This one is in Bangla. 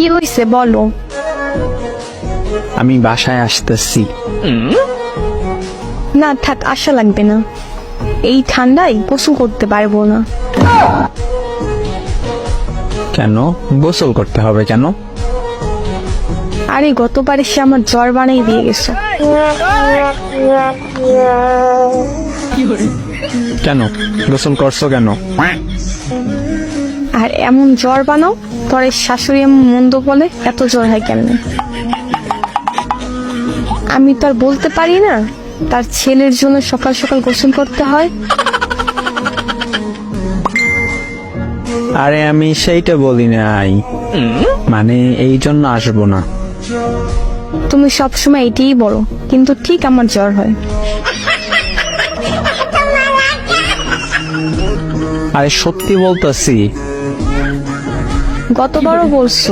কি হয়েছে বলো। আমি বাসায় আসতেছি। না থাক, আশা লাগবে না, এই ঠান্ডায় গোসল করতে পারবো না। কেন গোসল করতে হবে কেন? আরে গতবার এসে আমার জ্বর বানাই দিয়ে গেছো। কেন গোসল করছো কেন? আর এমন জ্বর বানাও, তোর শাশুড়ি এমন মন্দ বলে এত জ্বর হয় কেমনে? আমি তো আর বলতে পারি না তার ছেলের জন্য সকাল সকাল গোসল করতে হয়। আরে আমি সেইটা বলি নাই, মানে এই জন্য আসবো না। তুমি সবসময় এটাই বলো, কিন্তু ঠিক আমার জ্বর হয়। আরে সত্যি বলতেছি। গতবারও বলছো।